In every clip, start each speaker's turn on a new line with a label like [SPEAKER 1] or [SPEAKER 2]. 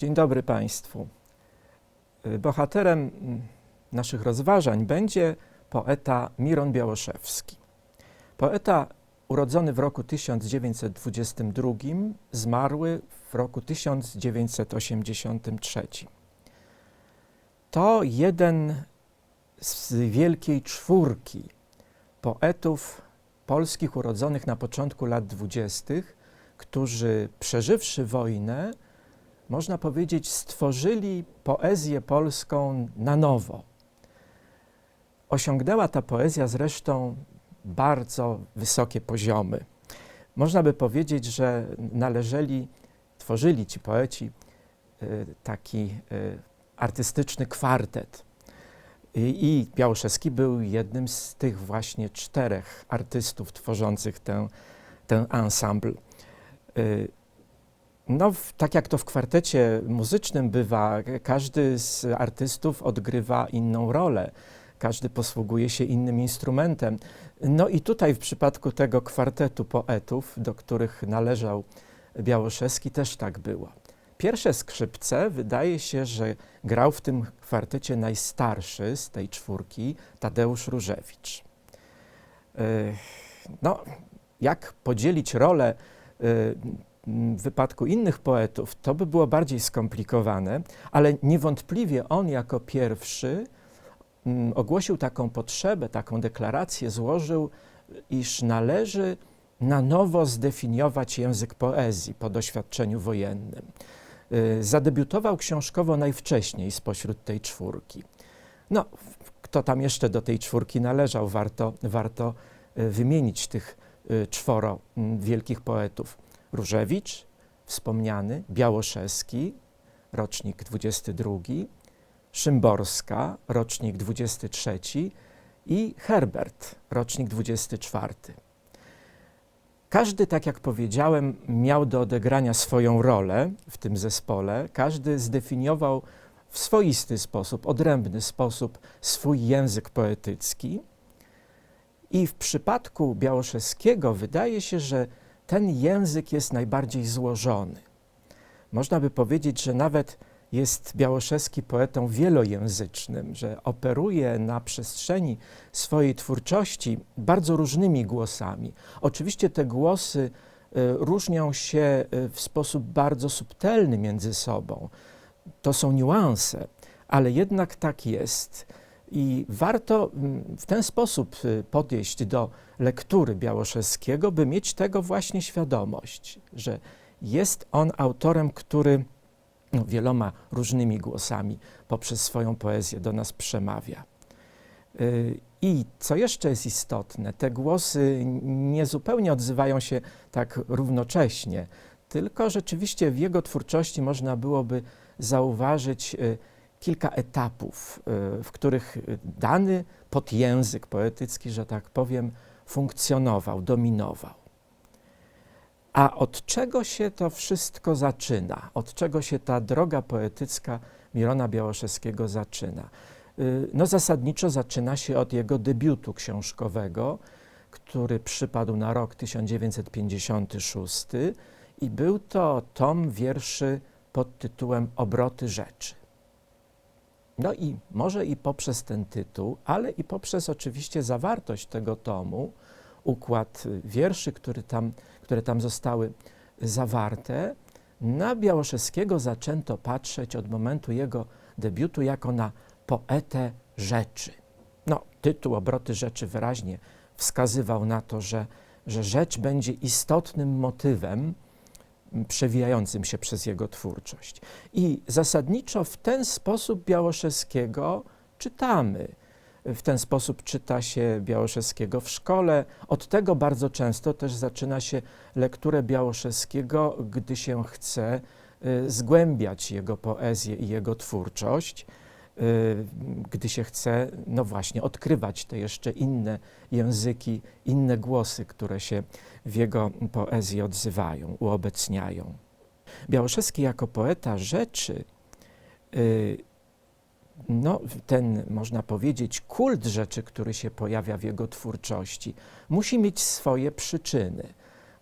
[SPEAKER 1] Dzień dobry Państwu. Bohaterem naszych rozważań będzie poeta Miron Białoszewski. Poeta urodzony w roku 1922, zmarły w roku 1983. To jeden z wielkiej czwórki poetów polskich urodzonych na początku lat 20., którzy przeżywszy wojnę, można powiedzieć, stworzyli poezję polską na nowo. Osiągnęła ta poezja zresztą bardzo wysokie poziomy. Można by powiedzieć, że tworzyli ci poeci taki artystyczny kwartet. I Białoszewski był jednym z tych właśnie 4 artystów tworzących ten ensemble. No, tak jak to w kwartecie muzycznym bywa, każdy z artystów odgrywa inną rolę, każdy posługuje się innym instrumentem. No i tutaj w przypadku tego kwartetu poetów, do których należał Białoszewski, też tak było. Pierwsze skrzypce, wydaje się, że grał w tym kwartecie najstarszy z tej czwórki, Tadeusz Różewicz. No, jak podzielić rolę w wypadku innych poetów, to by było bardziej skomplikowane, ale niewątpliwie on jako pierwszy ogłosił taką potrzebę, taką deklarację złożył, iż należy na nowo zdefiniować język poezji po doświadczeniu wojennym. Zadebiutował książkowo najwcześniej spośród tej czwórki. No, kto tam jeszcze do tej czwórki należał, warto wymienić tych 4 wielkich poetów. Różewicz, wspomniany, Białoszewski, rocznik 22, Szymborska, rocznik 23 i Herbert, rocznik 24. Każdy, tak jak powiedziałem, miał do odegrania swoją rolę w tym zespole. Każdy zdefiniował w swoisty sposób, odrębny sposób swój język poetycki. I w przypadku Białoszewskiego wydaje się, że ten język jest najbardziej złożony. Można by powiedzieć, że nawet jest Białoszewski poetą wielojęzycznym, że operuje na przestrzeni swojej twórczości bardzo różnymi głosami. Oczywiście te głosy różnią się w sposób bardzo subtelny między sobą. To są niuanse, ale jednak tak jest. I warto w ten sposób podejść do lektury Białoszewskiego, by mieć tego właśnie świadomość, że jest on autorem, który wieloma różnymi głosami poprzez swoją poezję do nas przemawia. I co jeszcze jest istotne, te głosy nie zupełnie odzywają się tak równocześnie, tylko rzeczywiście w jego twórczości można byłoby zauważyć kilka etapów, w których dany podjęzyk poetycki, że tak powiem, funkcjonował, dominował. A od czego się to wszystko zaczyna? Od czego się ta droga poetycka Mirona Białoszewskiego zaczyna? No zasadniczo zaczyna się od jego debiutu książkowego, który przypadł na rok 1956 i był to tom wierszy pod tytułem Obroty rzeczy. No i może i poprzez ten tytuł, ale i poprzez oczywiście zawartość tego tomu, układ wierszy, które tam zostały zawarte, na Białoszewskiego zaczęto patrzeć od momentu jego debiutu jako na poetę rzeczy. No, tytuł Obroty rzeczy wyraźnie wskazywał na to, że rzecz będzie istotnym motywem przewijającym się przez jego twórczość. I zasadniczo w ten sposób Białoszewskiego czytamy. W ten sposób czyta się Białoszewskiego w szkole. Od tego bardzo często też zaczyna się lekturę Białoszewskiego, gdy się chce zgłębiać jego poezję i jego twórczość, gdy się chce, no właśnie, odkrywać te jeszcze inne języki, inne głosy, które się w jego poezji odzywają, uobecniają. Białoszewski jako poeta rzeczy, no, ten, można powiedzieć, kult rzeczy, który się pojawia w jego twórczości, musi mieć swoje przyczyny,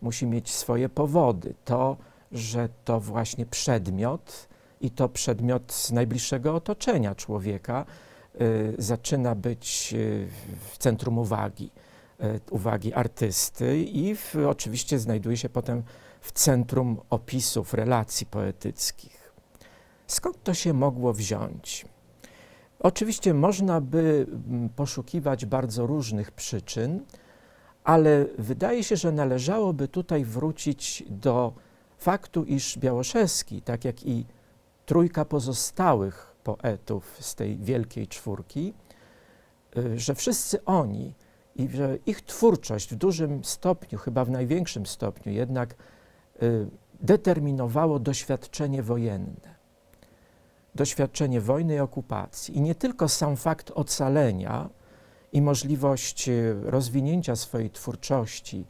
[SPEAKER 1] musi mieć swoje powody. To, że to właśnie przedmiot i to przedmiot z najbliższego otoczenia człowieka zaczyna być w centrum uwagi artysty i oczywiście znajduje się potem w centrum opisów, relacji poetyckich. Skąd to się mogło wziąć? Oczywiście można by poszukiwać bardzo różnych przyczyn, ale wydaje się, że należałoby tutaj wrócić do faktu, iż Białoszewski, tak jak i trójka pozostałych poetów z tej wielkiej czwórki, że wszyscy oni i że ich twórczość w dużym stopniu, chyba w największym stopniu jednak determinowało doświadczenie wojenne. Doświadczenie wojny i okupacji. I nie tylko sam fakt ocalenia i możliwość rozwinięcia swojej twórczości,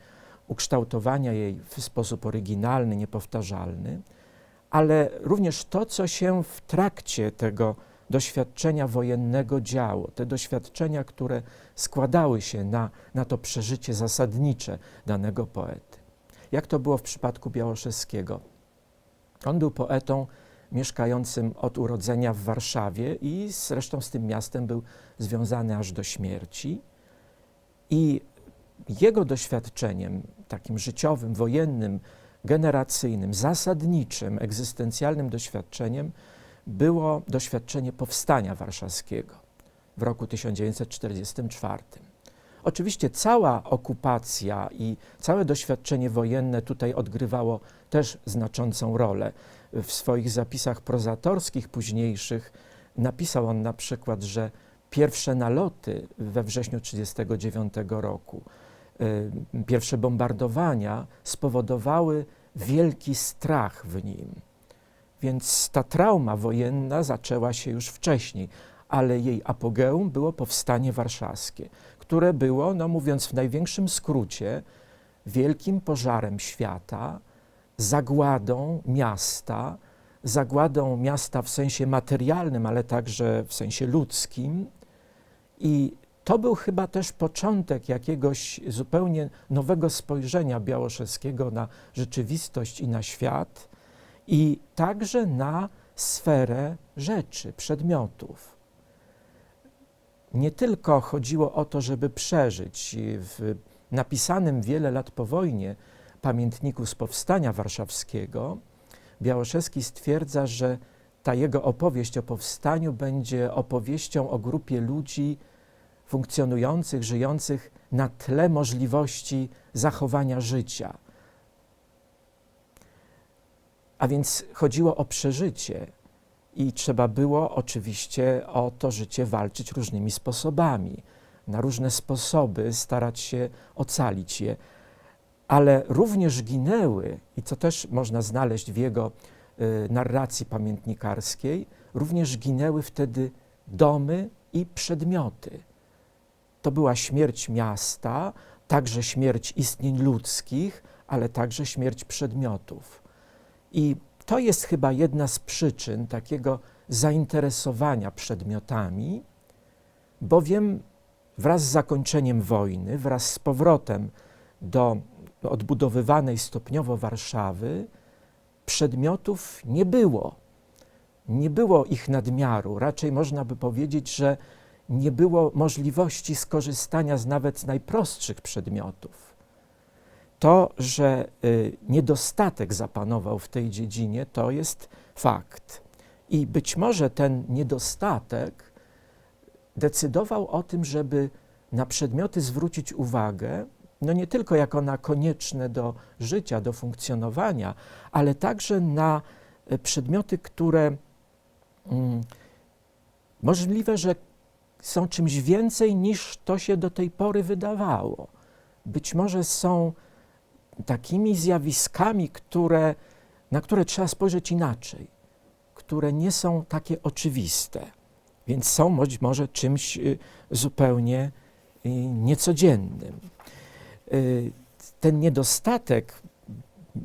[SPEAKER 1] ukształtowania jej w sposób oryginalny, niepowtarzalny, ale również to, co się w trakcie tego doświadczenia wojennego działo, te doświadczenia, które składały się na to przeżycie zasadnicze danego poety. Jak to było w przypadku Białoszewskiego? On był poetą mieszkającym od urodzenia w Warszawie i zresztą z tym miastem był związany aż do śmierci. I jego doświadczeniem, takim życiowym, wojennym, generacyjnym, zasadniczym, egzystencjalnym doświadczeniem było doświadczenie Powstania Warszawskiego w roku 1944. Oczywiście cała okupacja i całe doświadczenie wojenne tutaj odgrywało też znaczącą rolę. W swoich zapisach prozatorskich późniejszych napisał on na przykład, że pierwsze naloty we wrześniu 1939 roku, pierwsze bombardowania spowodowały wielki strach w nim. Więc ta trauma wojenna zaczęła się już wcześniej, ale jej apogeum było Powstanie Warszawskie, które było, no mówiąc w największym skrócie, wielkim pożarem świata, zagładą miasta w sensie materialnym, ale także w sensie ludzkim. I to był chyba też początek jakiegoś zupełnie nowego spojrzenia Białoszewskiego na rzeczywistość i na świat, i także na sferę rzeczy, przedmiotów. Nie tylko chodziło o to, żeby przeżyć. W napisanym wiele lat po wojnie pamiętniku z Powstania Warszawskiego Białoszewski stwierdza, że ta jego opowieść o powstaniu będzie opowieścią o grupie ludzi funkcjonujących, żyjących na tle możliwości zachowania życia. A więc chodziło o przeżycie i trzeba było oczywiście o to życie walczyć różnymi sposobami, na różne sposoby starać się ocalić je, ale również ginęły, i co też można znaleźć w jego narracji pamiętnikarskiej, również ginęły wtedy domy i przedmioty. To była śmierć miasta, także śmierć istnień ludzkich, ale także śmierć przedmiotów. I to jest chyba jedna z przyczyn takiego zainteresowania przedmiotami, bowiem wraz z zakończeniem wojny, wraz z powrotem do odbudowywanej stopniowo Warszawy, przedmiotów nie było. Nie było ich nadmiaru. Raczej można by powiedzieć, że nie było możliwości skorzystania nawet z najprostszych przedmiotów. To, że niedostatek zapanował w tej dziedzinie, to jest fakt. I być może ten niedostatek decydował o tym, żeby na przedmioty zwrócić uwagę, no nie tylko jako na konieczne do życia, do funkcjonowania, ale także na przedmioty, które możliwe, że są czymś więcej niż to się do tej pory wydawało. Być może są takimi zjawiskami, na które trzeba spojrzeć inaczej, które nie są takie oczywiste, więc są być może czymś zupełnie niecodziennym. Ten niedostatek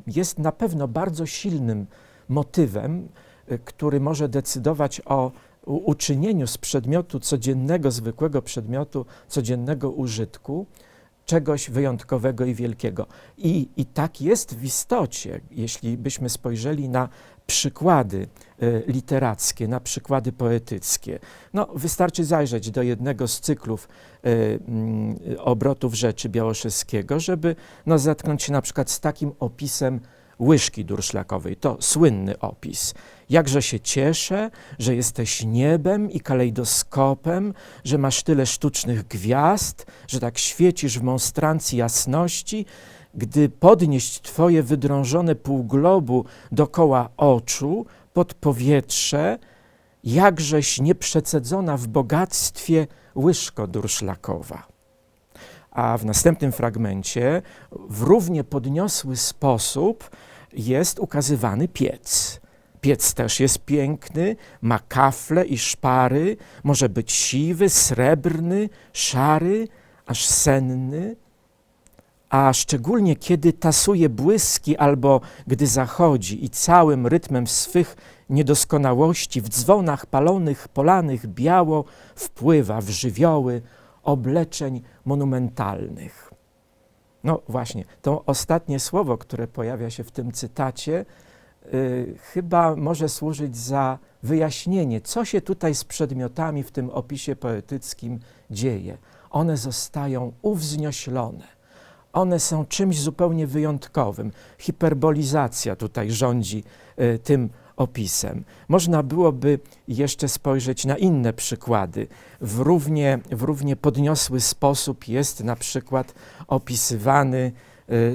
[SPEAKER 1] jest na pewno bardzo silnym motywem, który może decydować o uczynieniu z przedmiotu codziennego, zwykłego przedmiotu codziennego użytku czegoś wyjątkowego i wielkiego. I tak jest w istocie, jeśli byśmy spojrzeli na przykłady literackie, na przykłady poetyckie. No, wystarczy zajrzeć do jednego z cyklów obrotów rzeczy Białoszewskiego, żeby zetknąć się na przykład z takim opisem łyżki durszlakowej. To słynny opis. Jakże się cieszę, że jesteś niebem i kalejdoskopem, że masz tyle sztucznych gwiazd, że tak świecisz w monstrancji jasności, gdy podnieść twoje wydrążone półglobu dokoła oczu, pod powietrze, jakżeś nieprzecedzona w bogactwie łyżko durszlakowa. A w następnym fragmencie w równie podniosły sposób jest ukazywany piec. Piec też jest piękny, ma kafle i szpary, może być siwy, srebrny, szary, aż senny, a szczególnie kiedy tasuje błyski albo gdy zachodzi i całym rytmem swych niedoskonałości w dzwonach palonych, polanych biało wpływa w żywioły obleczeń monumentalnych. No właśnie, to ostatnie słowo, które pojawia się w tym cytacie, chyba może służyć za wyjaśnienie, co się tutaj z przedmiotami w tym opisie poetyckim dzieje. One zostają uwznioślone. One są czymś zupełnie wyjątkowym. Hiperbolizacja tutaj rządzi tym opisem. Można byłoby jeszcze spojrzeć na inne przykłady. W równie podniosły sposób jest na przykład opisywany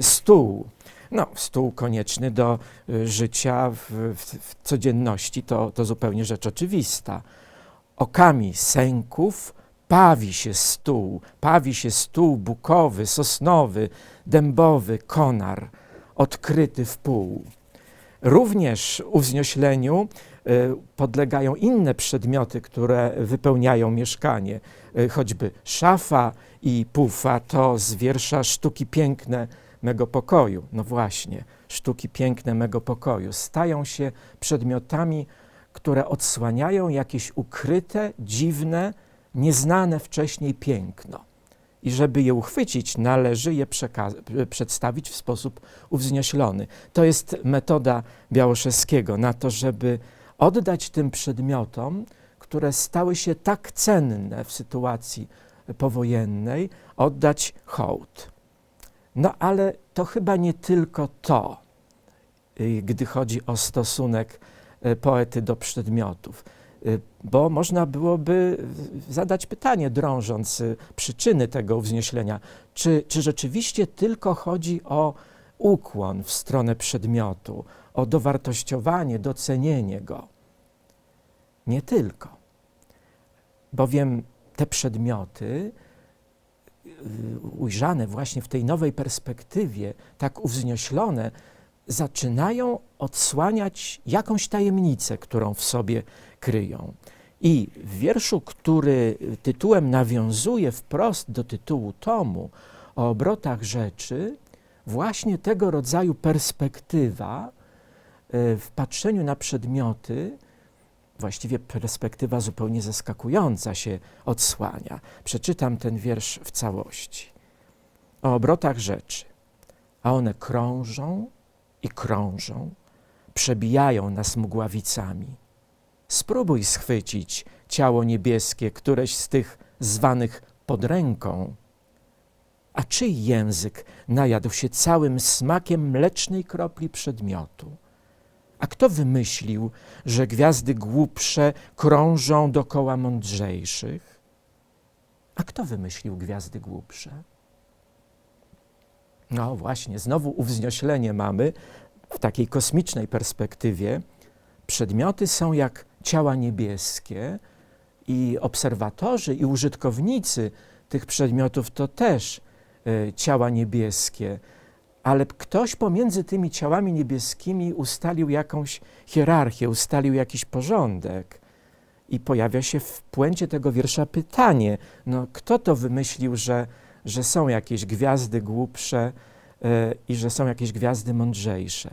[SPEAKER 1] stół. No, stół konieczny do życia w codzienności, to zupełnie rzecz oczywista. Okami sęków pawi się stół bukowy, sosnowy, dębowy, konar, odkryty w pół. Również uwzniośleniu podlegają inne przedmioty, które wypełniają mieszkanie, choćby szafa i pufa to z wiersza Sztuki piękne mego pokoju. No właśnie, sztuki piękne mego pokoju stają się przedmiotami, które odsłaniają jakieś ukryte, dziwne, nieznane wcześniej piękno. I żeby je uchwycić, należy je przedstawić w sposób uwznioślony. To jest metoda Białoszewskiego na to, żeby oddać tym przedmiotom, które stały się tak cenne w sytuacji powojennej, oddać hołd. No ale to chyba nie tylko to, gdy chodzi o stosunek poety do przedmiotów. Bo można byłoby zadać pytanie, drążąc przyczyny tego uwznieślenia, czy rzeczywiście tylko chodzi o ukłon w stronę przedmiotu, o dowartościowanie, docenienie go? Nie tylko. Bowiem te przedmioty ujrzane właśnie w tej nowej perspektywie, tak uwznioślone, zaczynają odsłaniać jakąś tajemnicę, którą w sobie kryją. I w wierszu, który tytułem nawiązuje wprost do tytułu tomu o obrotach rzeczy, właśnie tego rodzaju perspektywa w patrzeniu na przedmioty, właściwie perspektywa zupełnie zaskakująca się odsłania. Przeczytam ten wiersz w całości. O obrotach rzeczy, a one krążą i krążą, przebijają nas mgławicami. Spróbuj schwycić ciało niebieskie, któreś z tych zwanych pod ręką. A czyj język najadł się całym smakiem mlecznej kropli przedmiotu? A kto wymyślił, że gwiazdy głupsze krążą dokoła mądrzejszych? A kto wymyślił gwiazdy głupsze? No właśnie, znowu uwznioślenie mamy w takiej kosmicznej perspektywie. Przedmioty są jak ciała niebieskie i obserwatorzy i użytkownicy tych przedmiotów to też ciała niebieskie, ale ktoś pomiędzy tymi ciałami niebieskimi ustalił jakąś hierarchię, ustalił jakiś porządek. I pojawia się w puencie tego wiersza pytanie, no kto to wymyślił, że są jakieś gwiazdy głupsze i że są jakieś gwiazdy mądrzejsze?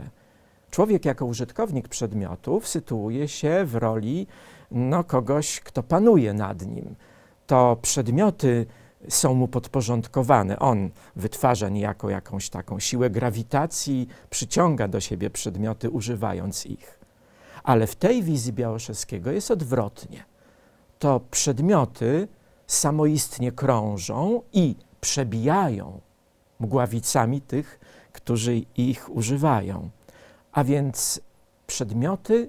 [SPEAKER 1] Człowiek jako użytkownik przedmiotów sytuuje się w roli kogoś, kto panuje nad nim. To przedmioty są mu podporządkowane. On wytwarza niejako jakąś taką siłę grawitacji, przyciąga do siebie przedmioty, używając ich. Ale w tej wizji Białoszewskiego jest odwrotnie. To przedmioty samoistnie krążą i przebijają mgławicami tych, którzy ich używają. A więc przedmioty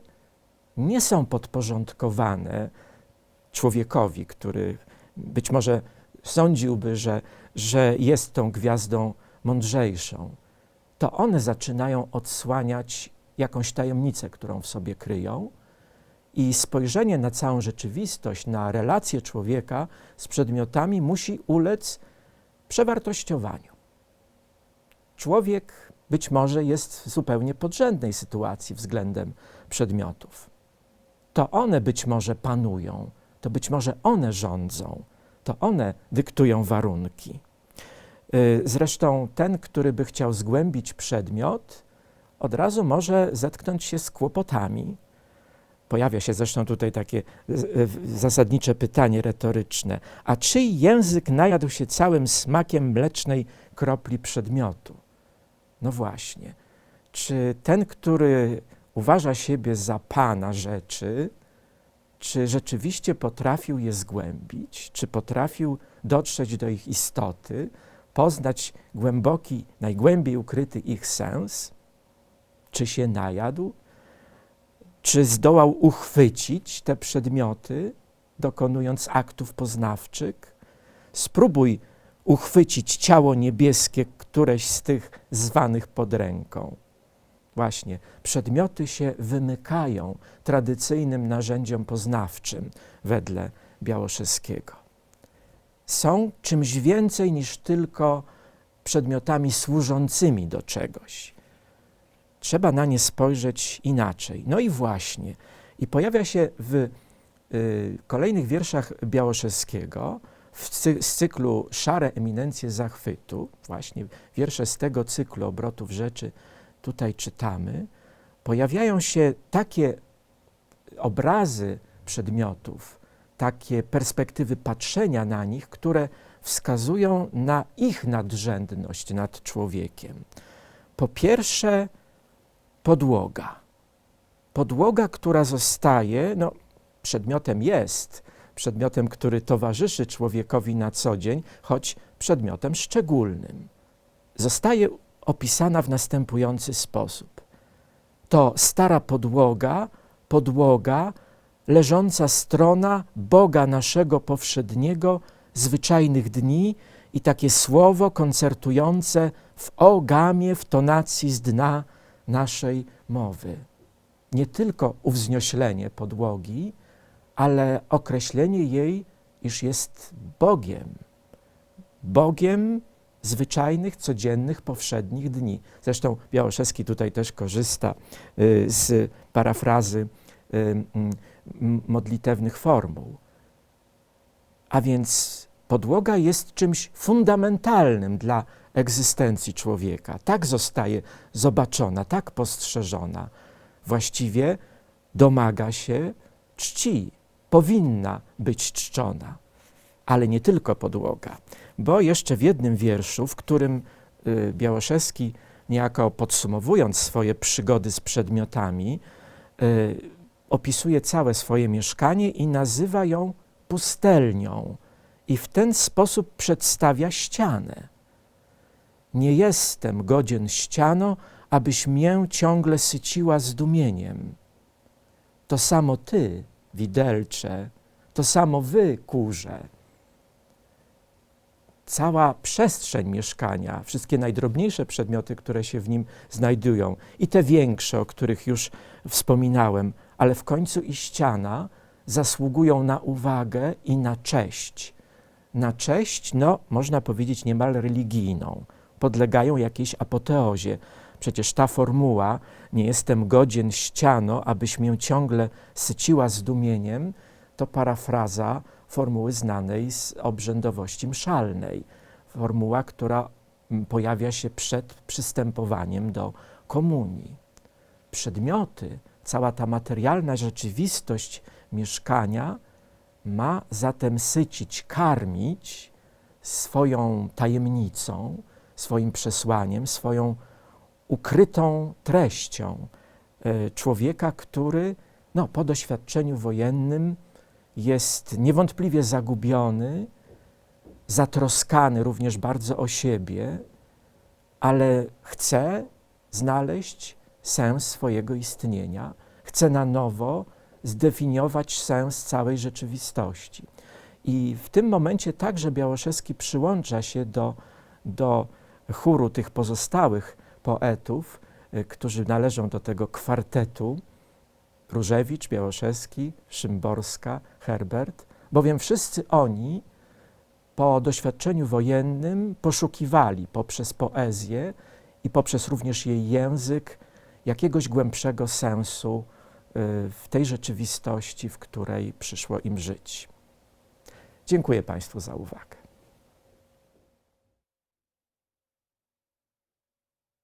[SPEAKER 1] nie są podporządkowane człowiekowi, który być może sądziłby, że jest tą gwiazdą mądrzejszą. To one zaczynają odsłaniać jakąś tajemnicę, którą w sobie kryją, i spojrzenie na całą rzeczywistość, na relacje człowieka z przedmiotami musi ulec przewartościowaniu. Człowiek być może jest w zupełnie podrzędnej sytuacji względem przedmiotów. To one być może panują, to być może one rządzą, to one dyktują warunki. Zresztą ten, który by chciał zgłębić przedmiot, od razu może zetknąć się z kłopotami. Pojawia się zresztą tutaj takie zasadnicze pytanie retoryczne. A czyj język najadł się całym smakiem mlecznej kropli przedmiotu? No właśnie. Czy ten, który uważa siebie za pana rzeczy, czy rzeczywiście potrafił je zgłębić? Czy potrafił dotrzeć do ich istoty, poznać głęboki, najgłębiej ukryty ich sens? Czy się najadł? Czy zdołał uchwycić te przedmioty, dokonując aktów poznawczych? Spróbuj uchwycić ciało niebieskie, któreś z tych zwanych pod ręką. Właśnie, przedmioty się wymykają tradycyjnym narzędziom poznawczym wedle Białoszewskiego. Są czymś więcej niż tylko przedmiotami służącymi do czegoś. Trzeba na nie spojrzeć inaczej. No i właśnie, i pojawia się w kolejnych wierszach Białoszewskiego z cyklu Szare eminencje zachwytu, właśnie wiersze z tego cyklu obrotów rzeczy tutaj czytamy, pojawiają się takie obrazy przedmiotów, takie perspektywy patrzenia na nich, które wskazują na ich nadrzędność nad człowiekiem. Po pierwsze, podłoga. Podłoga, która zostaje, przedmiotem jest, przedmiotem, który towarzyszy człowiekowi na co dzień, choć przedmiotem szczególnym. Zostaje opisana w następujący sposób. To stara podłoga leżąca strona Boga naszego powszedniego, zwyczajnych dni i takie słowo koncertujące w o-gamie, w tonacji z dna naszej mowy. Nie tylko uwznioślenie podłogi, ale określenie jej, iż jest Bogiem. Bogiem zwyczajnych, codziennych, powszednich dni. Zresztą Białoszewski tutaj też korzysta z parafrazy modlitewnych formuł. A więc podłoga jest czymś fundamentalnym dla egzystencji człowieka. Tak zostaje zobaczona, tak postrzeżona. Właściwie domaga się czci, powinna być czczona. Ale nie tylko podłoga, bo jeszcze w jednym wierszu, w którym Białoszewski, niejako podsumowując swoje przygody z przedmiotami, opisuje całe swoje mieszkanie i nazywa ją pustelnią i w ten sposób przedstawia ścianę. Nie jestem godzien ściano, abyś mię ciągle syciła zdumieniem. To samo ty, widelcze, to samo wy, kurze. Cała przestrzeń mieszkania, wszystkie najdrobniejsze przedmioty, które się w nim znajdują i te większe, o których już wspominałem, ale w końcu i ściana zasługują na uwagę i na cześć. Na cześć, można powiedzieć niemal religijną. Podlegają jakiejś apoteozie. Przecież ta formuła, nie jestem godzien ściano, abyś mię ciągle syciła zdumieniem, to parafraza formuły znanej z obrzędowości mszalnej. Formuła, która pojawia się przed przystępowaniem do komunii. Przedmioty, cała ta materialna rzeczywistość mieszkania ma zatem sycić, karmić swoją tajemnicą, swoim przesłaniem, swoją ukrytą treścią człowieka, który po doświadczeniu wojennym jest niewątpliwie zagubiony, zatroskany również bardzo o siebie, ale chce znaleźć sens swojego istnienia, chce na nowo zdefiniować sens całej rzeczywistości. I w tym momencie także Białoszewski przyłącza się do chóru tych pozostałych poetów, którzy należą do tego kwartetu: Różewicz, Białoszewski, Szymborska, Herbert, bowiem wszyscy oni po doświadczeniu wojennym poszukiwali poprzez poezję i poprzez również jej język jakiegoś głębszego sensu w tej rzeczywistości, w której przyszło im żyć. Dziękuję Państwu za uwagę.